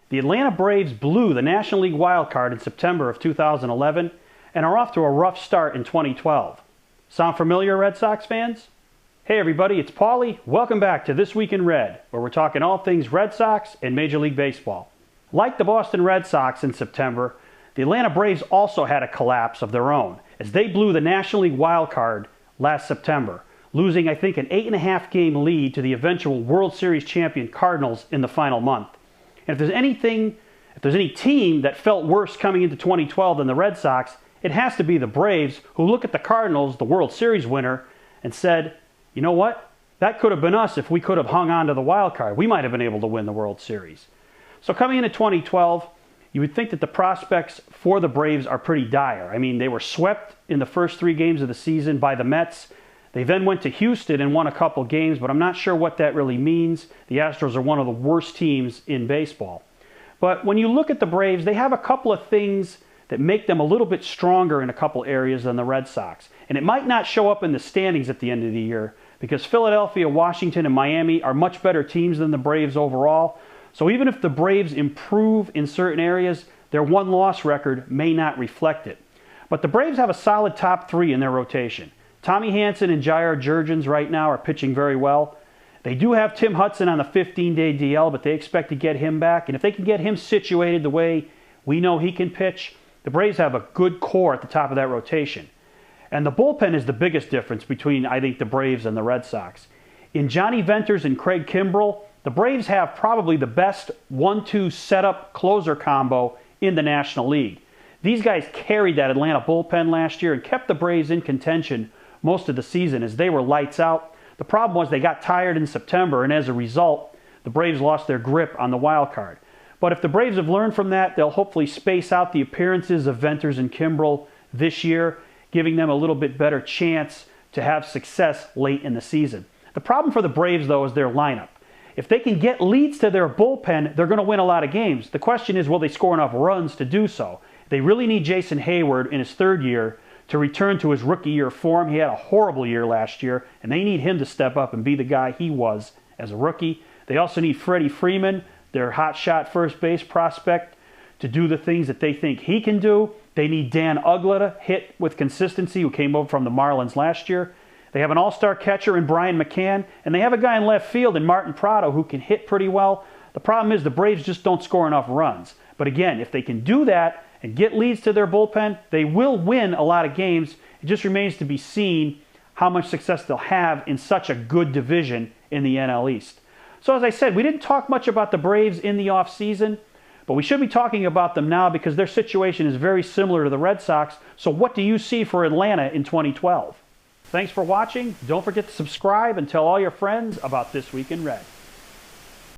The Atlanta Braves blew the National League wild card in September of 2011 and are off to a rough start in 2012. Sound familiar, Red Sox fans? Hey everybody, it's Paulie. Welcome back to This Week in Red, where we're talking all things Red Sox and Major League Baseball. Like the Boston Red Sox in September, the Atlanta Braves also had a collapse of their own as they blew the National League wild card last September, losing I think an 8.5 game lead to the eventual World Series champion Cardinals in the final month. And if there's any team that felt worse coming into 2012 than the Red Sox, it has to be the Braves, who look at the Cardinals, the World Series winner, and said, you know what? That could have been us if we could have hung on to the wild card. We might have been able to win the World Series. So coming into 2012, you would think that the prospects for the Braves are pretty dire. I mean, they were swept in the first 3 games of the season by the Mets. They then went to Houston and won a couple games, but I'm not sure what that really means. The Astros are one of the worst teams in baseball. But when you look at the Braves, they have a couple of things that make them a little bit stronger in a couple areas than the Red Sox. And it might not show up in the standings at the end of the year because Philadelphia, Washington, and Miami are much better teams than the Braves overall. So even if the Braves improve in certain areas, their one-loss record may not reflect it. But the Braves have a solid top 3 in their rotation. Tommy Hanson and Jair Jurgens right now are pitching very well. They do have Tim Hudson on a 15-day DL, but they expect to get him back. And if they can get him situated the way we know he can pitch, the Braves have a good core at the top of that rotation. And the bullpen is the biggest difference between, I think, the Braves and the Red Sox. In Johnny Venters and Craig Kimbrell, the Braves have probably the best 1-2 setup closer combo in the National League. These guys carried that Atlanta bullpen last year and kept the Braves in contention most of the season as they were lights out. The problem was they got tired in September, and as a result, the Braves lost their grip on the wild card. But if the Braves have learned from that, they'll hopefully space out the appearances of Venters and Kimbrell this year, giving them a little bit better chance to have success late in the season. The problem for the Braves, though, is their lineup. If they can get leads to their bullpen, they're going to win a lot of games. The question is, will they score enough runs to do so? They really need Jason Hayward in his 3rd year to return to his rookie year form. He had a horrible year last year, and they need him to step up and be the guy he was as a rookie. They also need Freddie Freeman, their hotshot first base prospect, to do the things that they think he can do. They need Dan Uggla to hit with consistency, who came over from the Marlins last year. They have an all-star catcher in Brian McCann, and they have a guy in left field in Martin Prado who can hit pretty well. The problem is the Braves just don't score enough runs. But again, if they can do that and get leads to their bullpen, they will win a lot of games. It just remains to be seen how much success they'll have in such a good division in the NL East. So as I said, we didn't talk much about the Braves in the offseason, but we should be talking about them now because their situation is very similar to the Red Sox. So what do you see for Atlanta in 2012? Thanks for watching. Don't forget to subscribe and tell all your friends about This Week in Red.